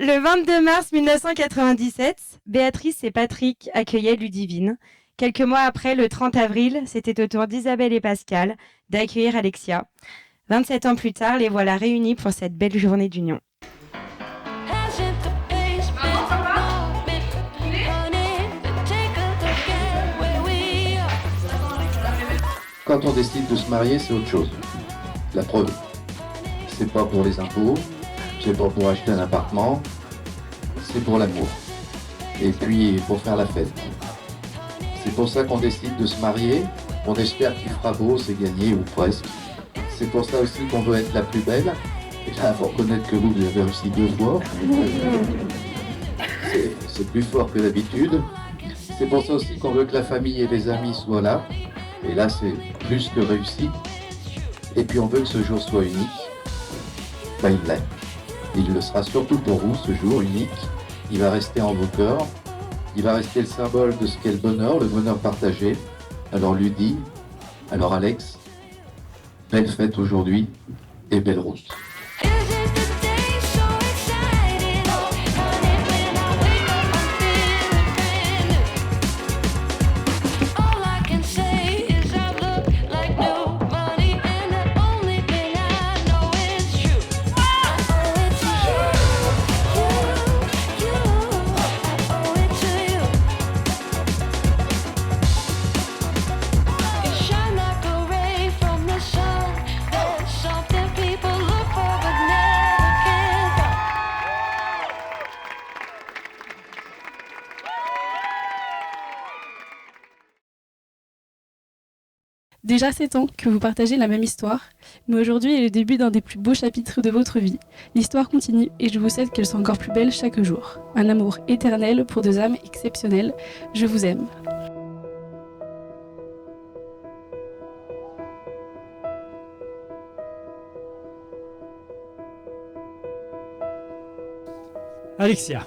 Le 22 mars 1997, Béatrice et Patrick accueillaient Ludivine. Quelques mois après, le 30 avril, c'était au tour d'Isabelle et Pascal d'accueillir Alexia. 27 ans plus tard, les voilà réunis pour cette belle journée d'union. Quand on décide de se marier, c'est autre chose. La preuve, c'est pas pour les impôts, c'est pas pour acheter un appartement, c'est pour l'amour. Et puis pour faire la fête. C'est pour ça qu'on décide de se marier, on espère qu'il fera beau, c'est gagné ou presque. C'est pour ça aussi qu'on veut être la plus belle. Et là, il faut reconnaître que vous avez aussi 2 fois. C'est plus fort que d'habitude. C'est pour ça aussi qu'on veut que la famille et les amis soient là. Et là, c'est plus que réussi. Et puis on veut que ce jour soit unique. Ben, il l'est. Il le sera surtout pour vous, ce jour unique. Il va rester en vos cœurs. Il va rester le symbole de ce qu'est le bonheur partagé. Alors Ludie, alors Alex, belle fête aujourd'hui et belle route. Déjà 7 ans que vous partagez la même histoire, mais aujourd'hui est le début d'un des plus beaux chapitres de votre vie. L'histoire continue et je vous souhaite qu'elle soit encore plus belle chaque jour. Un amour éternel pour 2 âmes exceptionnelles. Je vous aime. Alexia.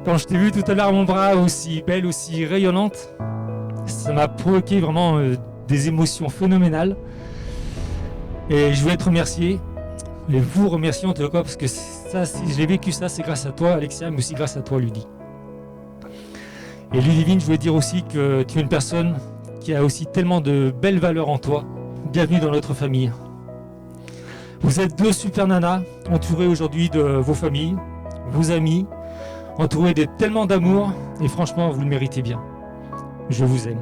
Quand je t'ai vu tout à l'heure à mon bras, aussi belle, aussi rayonnante, ça m'a provoqué vraiment des émotions phénoménales. Et je voulais te remercier, et vous remercier en tout cas, parce que ça, si j'ai vécu ça, c'est grâce à toi, Alexia, mais aussi grâce à toi, Ludie. Et Ludivine, je voulais dire aussi que tu es une personne qui a aussi tellement de belles valeurs en toi. Bienvenue dans notre famille. Vous êtes 2 super nanas, entourées aujourd'hui de vos familles, vos amis, entourées de tellement d'amour, et franchement, vous le méritez bien. Je vous aime.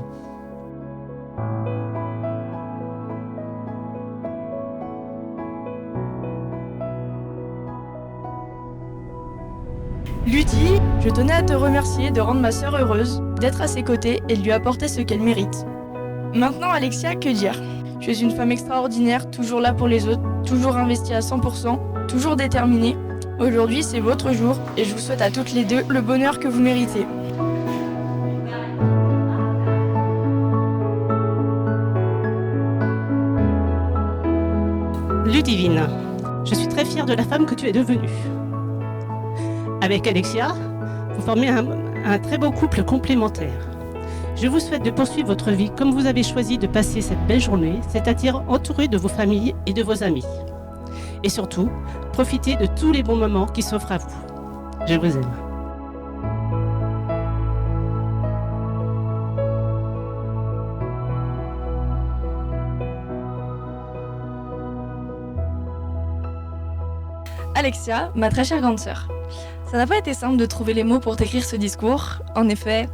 Ludie, je tenais à te remercier de rendre ma sœur heureuse, d'être à ses côtés et de lui apporter ce qu'elle mérite. Maintenant, Alexia, que dire ? Tu es une femme extraordinaire, toujours là pour les autres, toujours investie à 100%, toujours déterminée. Aujourd'hui, c'est votre jour et je vous souhaite à toutes les 2 le bonheur que vous méritez. Ludivine, je suis très fière de la femme que tu es devenue. Avec Alexia, vous formez un très beau couple complémentaire. Je vous souhaite de poursuivre votre vie comme vous avez choisi de passer cette belle journée, c'est-à-dire entouré de vos familles et de vos amis. Et surtout, profitez de tous les bons moments qui s'offrent à vous. Je vous aime. Alexia, ma très chère grande sœur. Ça n'a pas été simple de trouver les mots pour t'écrire ce discours. En effet,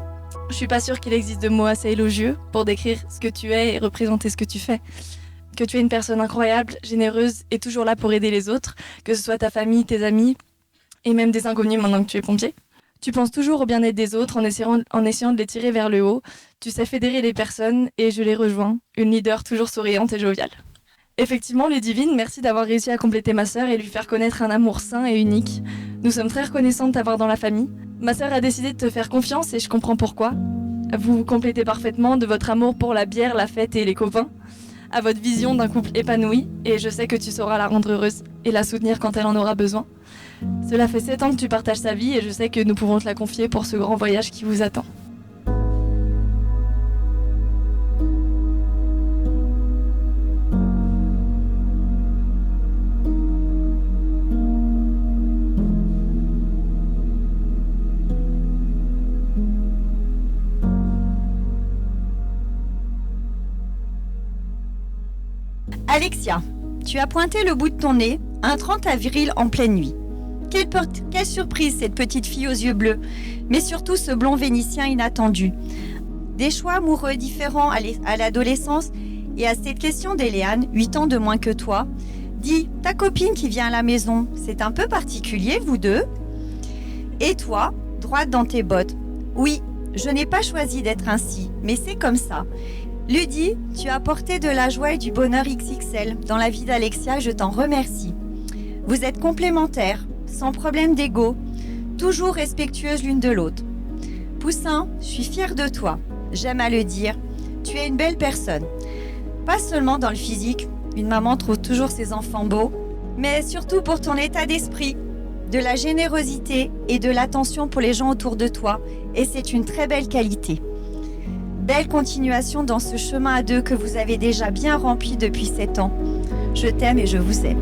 je suis pas sûre qu'il existe de mots assez élogieux pour décrire ce que tu es et représenter ce que tu fais. Que tu es une personne incroyable, généreuse et toujours là pour aider les autres, que ce soit ta famille, tes amis et même des inconnus maintenant que tu es pompier. Tu penses toujours au bien-être des autres en essayant de les tirer vers le haut. Tu sais fédérer les personnes et je les rejoins, une leader toujours souriante et joviale. Effectivement, Ludivine, merci d'avoir réussi à compléter ma sœur et lui faire connaître un amour sain et unique. Nous sommes très reconnaissants de t'avoir dans la famille. Ma sœur a décidé de te faire confiance et je comprends pourquoi. Vous vous complétez parfaitement de votre amour pour la bière, la fête et les copains, à votre vision d'un couple épanoui et je sais que tu sauras la rendre heureuse et la soutenir quand elle en aura besoin. Cela fait 7 ans que tu partages sa vie et je sais que nous pouvons te la confier pour ce grand voyage qui vous attend. Alexia, tu as pointé le bout de ton nez un 30 avril en pleine nuit. Quelle surprise cette petite fille aux yeux bleus, mais surtout ce blond vénitien inattendu. Des choix amoureux différents à l'adolescence et à cette question d'Éléane, 8 ans de moins que toi. Dis, ta copine qui vient à la maison, c'est un peu particulier, vous deux. Et toi, droite dans tes bottes. Oui, je n'ai pas choisi d'être ainsi, mais c'est comme ça. Ludie, tu as apporté de la joie et du bonheur XXL dans la vie d'Alexia, je t'en remercie. Vous êtes complémentaires, sans problème d'ego, toujours respectueuses l'une de l'autre. Poussin, je suis fière de toi. J'aime à le dire, tu es une belle personne. Pas seulement dans le physique, une maman trouve toujours ses enfants beaux, mais surtout pour ton état d'esprit, de la générosité et de l'attention pour les gens autour de toi, et c'est une très belle qualité. Belle continuation dans ce chemin à deux que vous avez déjà bien rempli depuis 7 ans. Je t'aime et je vous aime.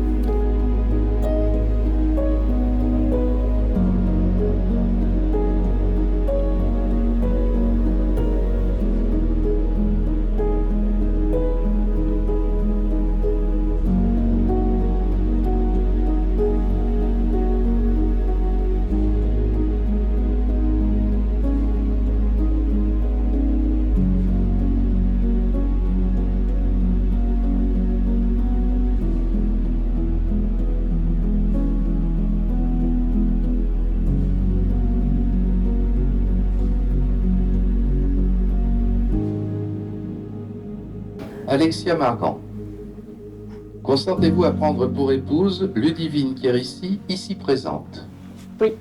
Alexia Margan. Consentez-vous à prendre pour épouse Ludivine Kérissi, ici présente? Oui.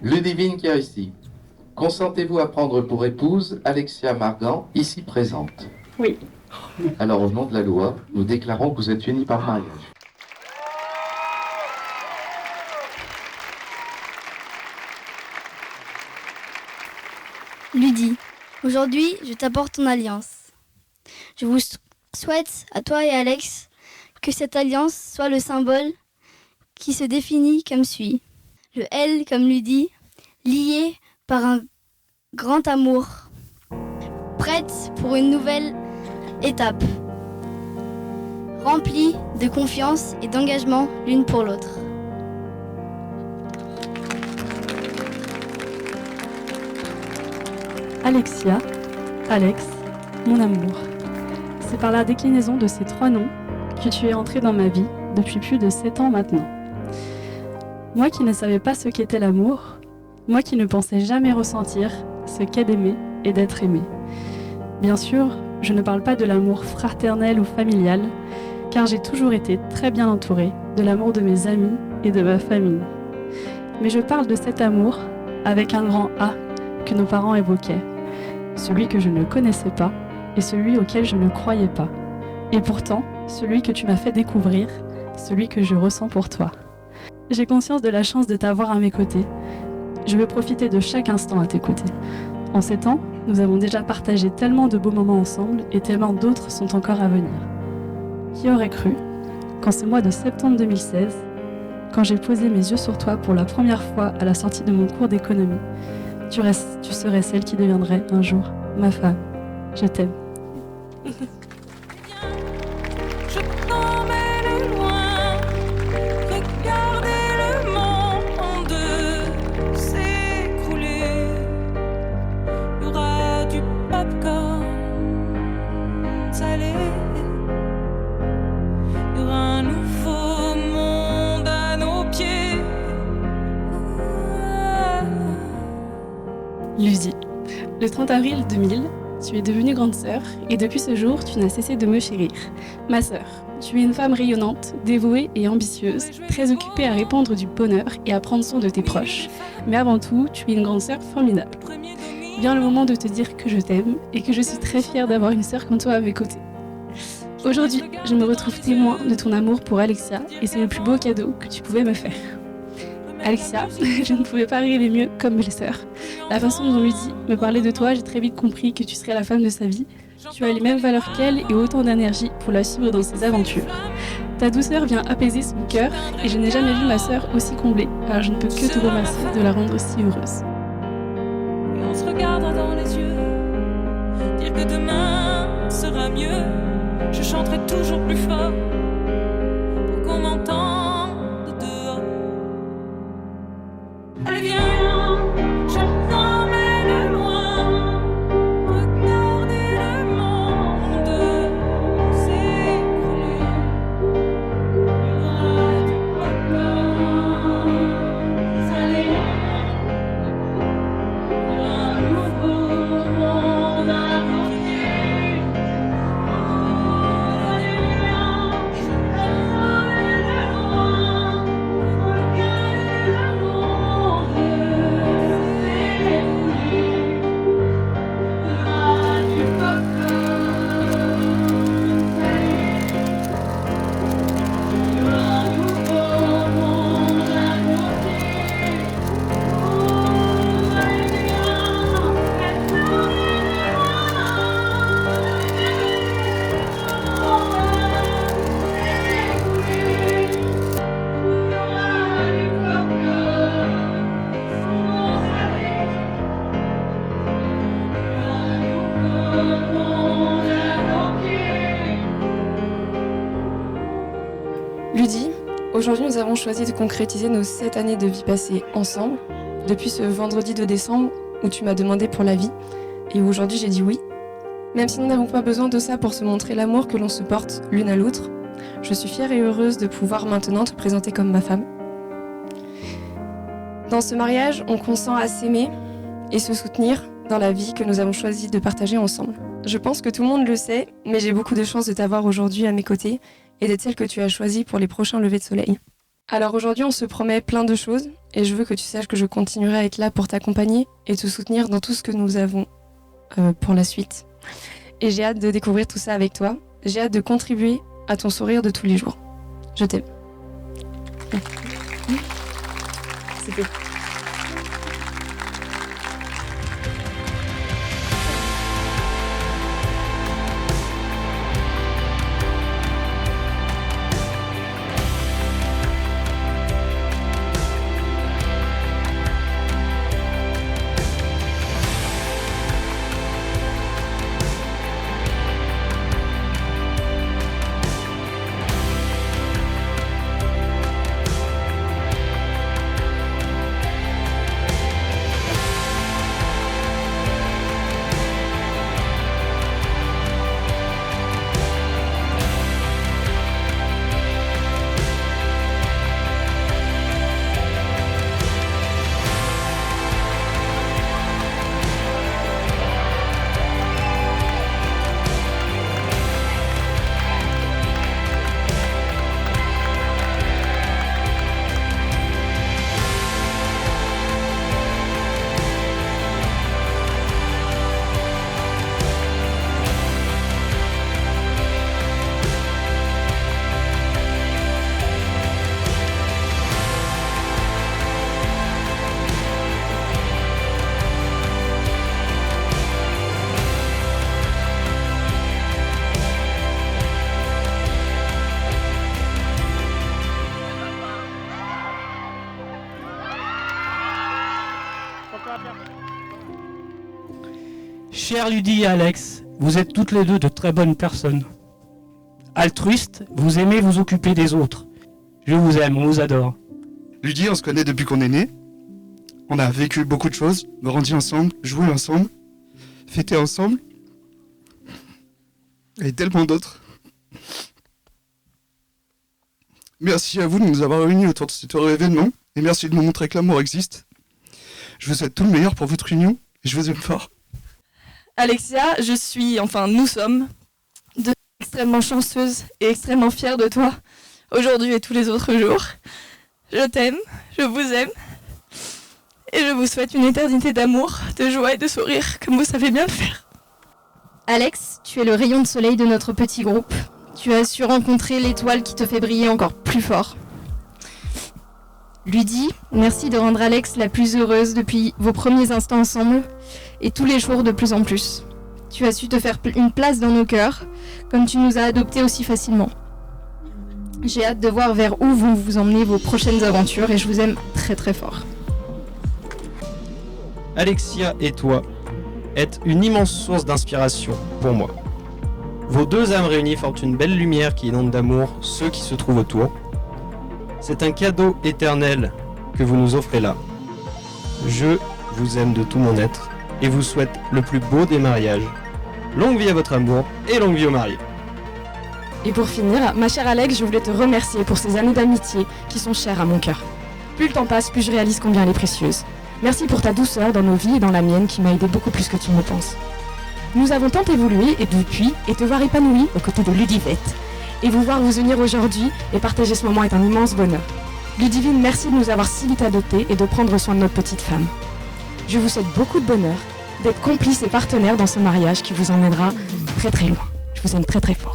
Ludivine Kérissi. Consentez-vous à prendre pour épouse Alexia Margan, ici présente? Oui. Alors, au nom de la loi, nous déclarons que vous êtes unis par mariage. Ludie, aujourd'hui, je t'apporte ton alliance. Je vous souhaite, à toi et Alex, que cette alliance soit le symbole qui se définit comme suit. Le L comme Ludie, lié par un grand amour, prête pour une nouvelle étape, remplie de confiance et d'engagement l'une pour l'autre. Alexia, Alex, mon amour. C'est par la déclinaison de ces 3 noms que tu es entré dans ma vie depuis plus de 7 ans maintenant. Moi qui ne savais pas ce qu'était l'amour, moi qui ne pensais jamais ressentir ce qu'est d'aimer et d'être aimé. Bien sûr, je ne parle pas de l'amour fraternel ou familial, car j'ai toujours été très bien entourée de l'amour de mes amis et de ma famille. Mais je parle de cet amour avec un grand A que nos parents évoquaient. Celui que je ne connaissais pas et celui auquel je ne croyais pas. Et pourtant, celui que tu m'as fait découvrir, celui que je ressens pour toi. J'ai conscience de la chance de t'avoir à mes côtés. Je veux profiter de chaque instant à tes côtés. En 7 ans, nous avons déjà partagé tellement de beaux moments ensemble et tellement d'autres sont encore à venir. Qui aurait cru qu'en ce mois de septembre 2016, quand j'ai posé mes yeux sur toi pour la première fois à la sortie de mon cours d'économie, tu serais celle qui deviendrait un jour ma femme. Je t'aime. Je t'emmène loin, regardez le monde s'écrouler. Il y aura du popcorn salé. Il y aura un nouveau monde à nos pieds. Ludie, le 30 avril 2000, tu es devenue grande sœur et depuis ce jour, tu n'as cessé de me chérir. Ma sœur, tu es une femme rayonnante, dévouée et ambitieuse, très occupée à répandre du bonheur et à prendre soin de tes proches. Mais avant tout, tu es une grande sœur formidable. Vient le moment de te dire que je t'aime et que je suis très fière d'avoir une sœur comme toi à mes côtés. Aujourd'hui, je me retrouve témoin de ton amour pour Alexia et c'est le plus beau cadeau que tu pouvais me faire. Alexia, je ne pouvais pas rêver mieux comme belle-sœur. La façon dont Ludie me parlait de toi, j'ai très vite compris que tu serais la femme de sa vie. Tu as les mêmes valeurs qu'elle et autant d'énergie pour la suivre dans ses aventures. Ta douceur vient apaiser son cœur et je n'ai jamais vu ma sœur aussi comblée. Alors je ne peux que te remercier de la rendre si heureuse. Et on se regardera dans les yeux. mieux. Je chanterai toujours plus fort pour qu'on m'entende dehors. Allez viens, je t'emmène loin. Regardez le monde s'écrouler. Il y aura du papa salé. Un nouveau monde inventé. Allez viens, je t'emmène loin. Regardez le monde s'écrouler. Il y aura du papa salé. Il y aura un nouveau monde inventé. Ludie, aujourd'hui nous avons choisi de concrétiser nos 7 années de vie passées ensemble, depuis ce vendredi de décembre où tu m'as demandé pour la vie, et où aujourd'hui j'ai dit oui. Même si nous n'avons pas besoin de ça pour se montrer l'amour que l'on se porte l'une à l'autre, je suis fière et heureuse de pouvoir maintenant te présenter comme ma femme. Dans ce mariage, on consent à s'aimer et se soutenir dans la vie que nous avons choisi de partager ensemble. Je pense que tout le monde le sait, mais j'ai beaucoup de chance de t'avoir aujourd'hui à mes côtés et d'être celle que tu as choisie pour les prochains levers de soleil. Alors aujourd'hui, on se promet plein de choses et je veux que tu saches que je continuerai à être là pour t'accompagner et te soutenir dans tout ce que nous avons pour la suite. Et j'ai hâte de découvrir tout ça avec toi. J'ai hâte de contribuer à ton sourire de tous les jours. Je t'aime. C'était... Chers Ludie et Alex, vous êtes toutes les deux de très bonnes personnes. Altruistes, vous aimez vous occuper des autres. Je vous aime, on vous adore. Ludie, on se connaît depuis qu'on est né. On a vécu beaucoup de choses, grandi ensemble, joué ensemble, fêté ensemble. Et tellement d'autres. Merci à vous de nous avoir réunis autour de cet heureux événement. Et merci de nous montrer que l'amour existe. Je vous souhaite tout le meilleur pour votre union. Et je vous aime fort. Alexia, nous sommes extrêmement chanceuses et extrêmement fières de toi, aujourd'hui et tous les autres jours. Je t'aime, je vous aime, et je vous souhaite une éternité d'amour, de joie et de sourire, comme vous savez bien le faire. Alex, tu es le rayon de soleil de notre petit groupe. Tu as su rencontrer l'étoile qui te fait briller encore plus fort. Ludie, merci de rendre Alex la plus heureuse depuis vos premiers instants ensemble et tous les jours de plus en plus. Tu as su te faire une place dans nos cœurs, comme tu nous as adoptés aussi facilement. J'ai hâte de voir vers où vont vous emmener vos prochaines aventures et je vous aime très très fort. Alexia et toi êtes une immense source d'inspiration pour moi. Vos deux âmes réunies forment une belle lumière qui inonde d'amour ceux qui se trouvent autour. C'est un cadeau éternel que vous nous offrez là. Je vous aime de tout mon être et vous souhaite le plus beau des mariages. Longue vie à votre amour et longue vie aux mariés. Et pour finir, ma chère Alex, je voulais te remercier pour ces années d'amitié qui sont chères à mon cœur. Plus le temps passe, plus je réalise combien elle est précieuse. Merci pour ta douceur dans nos vies et dans la mienne qui m'a aidé beaucoup plus que tu ne le penses. Nous avons tant évolué et depuis, et te voir épanoui aux côtés de Ludivette. Et vous voir vous unir aujourd'hui et partager ce moment est un immense bonheur. Ludivine, merci de nous avoir si vite adoptés et de prendre soin de notre petite femme. Je vous souhaite beaucoup de bonheur, d'être complices et partenaires dans ce mariage qui vous emmènera très très loin. Je vous aime très très fort.